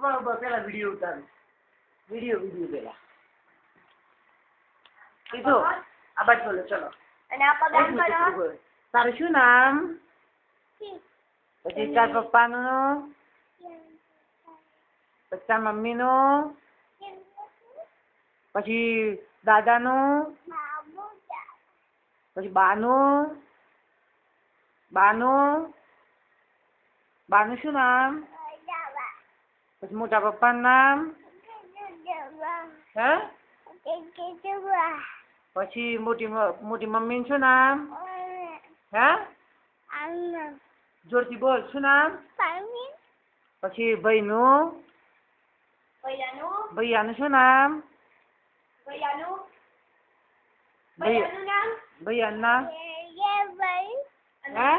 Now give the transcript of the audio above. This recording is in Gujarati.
પેલા વિડીયો ઉતાર વિડીયો પેલા કીધું આ બાજુ બોલો ચલો અને આ પગ આમ કરો. તારું શું નામ પછી તાર પપ્પાનું પછી તાર મમ્મીનું પછી દાદાનું પછી બાનું શું નામ પછી મોટા પપ્પાનું નામ હે પછી મોટી મમ્મીનું શું નામ હે જોરથી બોલ શું નામ પછી ભૈયાનું શું નામ ભૈયાનું નામ હે